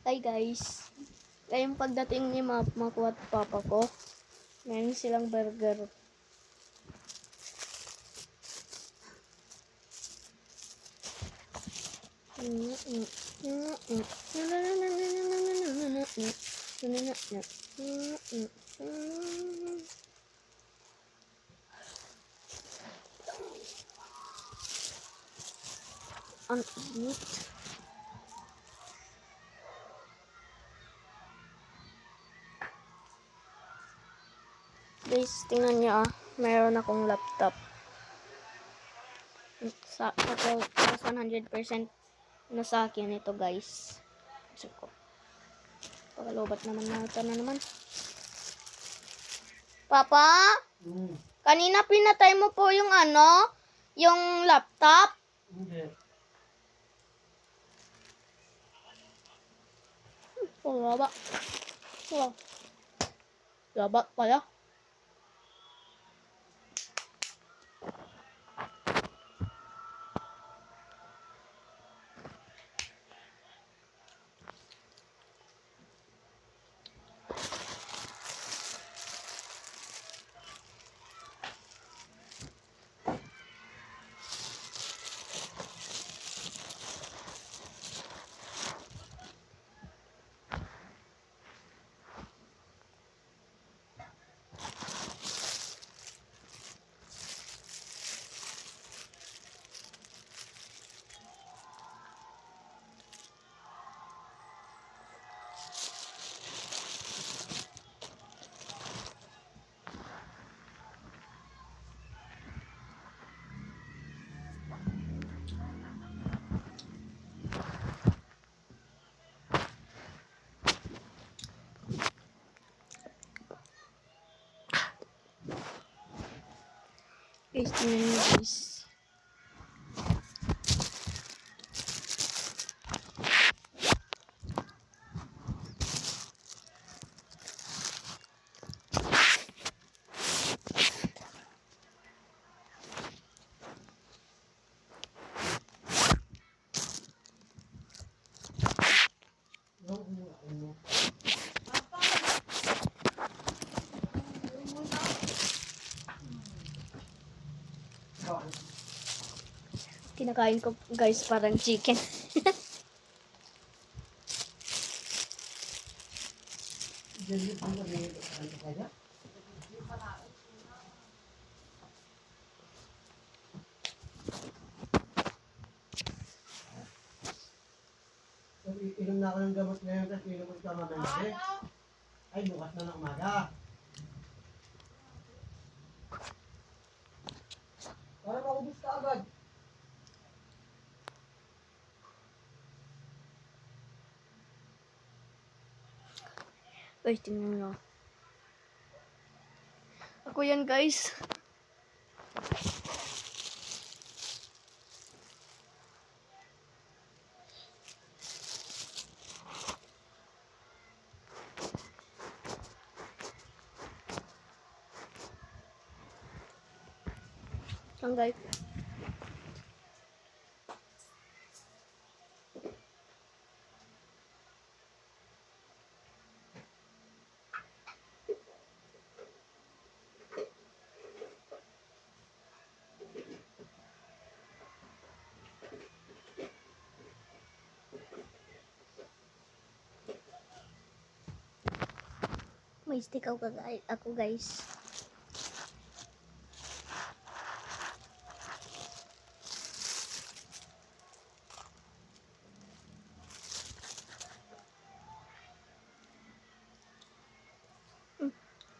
Hi guys. Ngayong pagdating ni mama ko at papa ko, meron silang burger. Ang init. Guys, tingnan nyo meron akong laptop. Sa 100% na sa akin ito guys. Gusto ko. Pagalobat naman na naman. Papa? Kanina pinatay mo po yung yung laptop? Hindi. Laba. Laba pala. Guys, tingnan nyo guys. Kinakain ko guys parang chicken. Inom na ako ng gamot ngayon kasi inom ko sa mamalaki. Ay, bukas na ng umaga. Para maubos ka agad. Guys, tingnan nyo. Ako yan guys. Ang guys. May stick ako guys.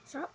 Sarap.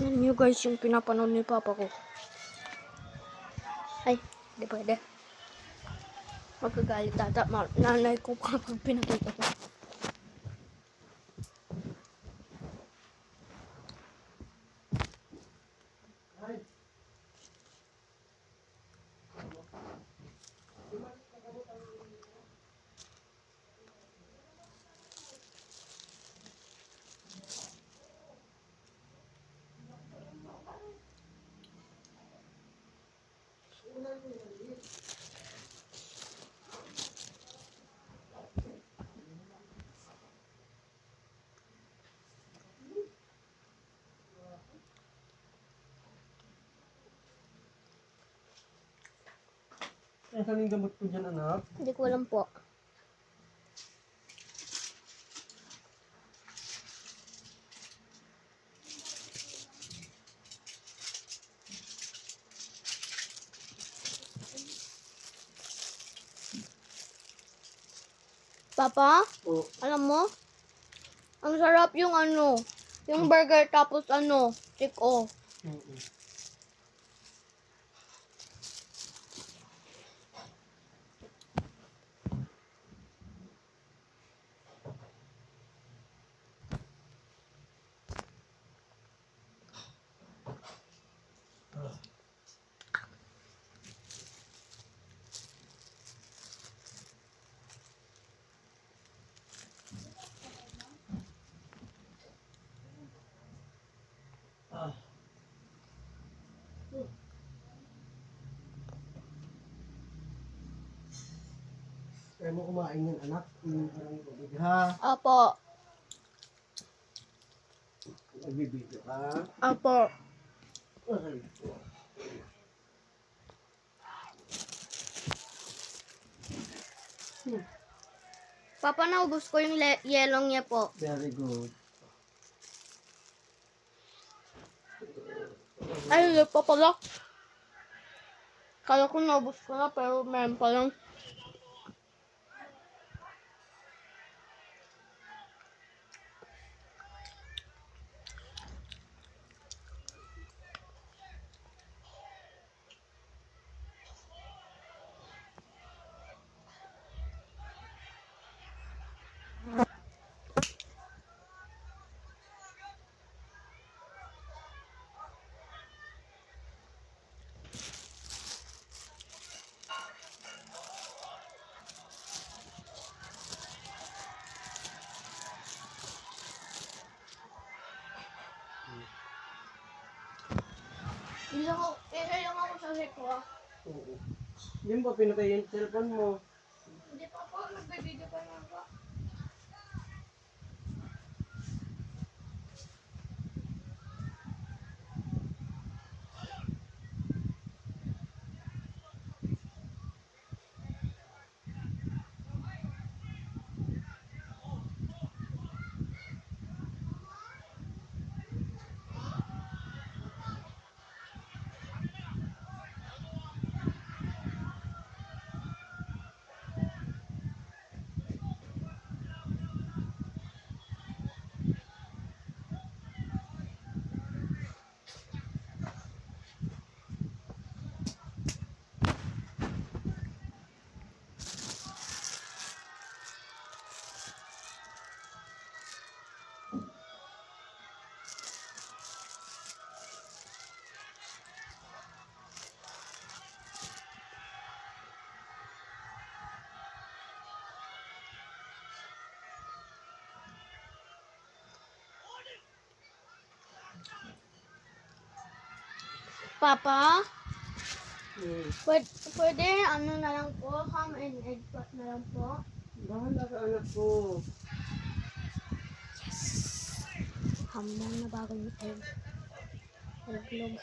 Tingnan niyo guys yung pinapanood ni Papa ko. Ay, di pwede. Magkagalit tata. Nanay ko kapag pinakita ko. Ay, saan yung gamot ko dyan, anak? Hindi ko alam po. Papa, Oo. alam mo? Ang sarap yung ano, yung burger tapos ano, take-off. Oo. Ah. Kaya mo kumain yan, anak. Yung parang tubig, ha? Apo, Nagbibideo ka. apo. Okay. Papa, naubos ko yung yelong niya po. Very good. Ay, hindi pa pala. Kala ko naubos ko na, pero meron pa lang. Isa lang ako sa sekwa. Oo. Yun ba, pinatay yung cellphone mo? Hindi pa po, nagbibideo pa lang po. Papa, pwede ano na lang po, ham and egg pot na lang po. Bahala ka, anak ko. Ham lang na bagong egg. Log-log.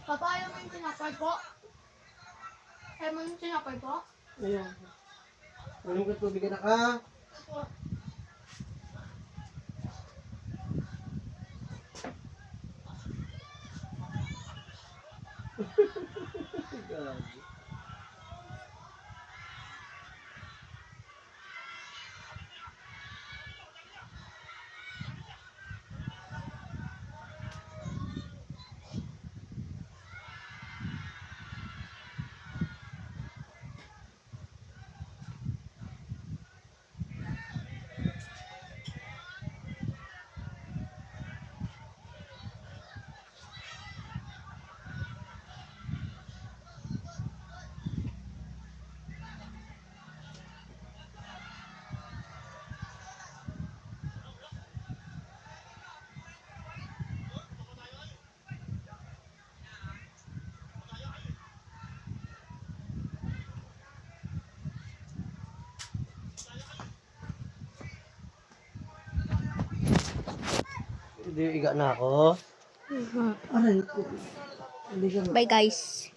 Papaya mo yung tinapay po? Kaya mo yung tinapay po? Ayan. Anong ka tubig na ka? Gabi. Hindi, iga na ako. Aray ko. Hindi ka Bye guys.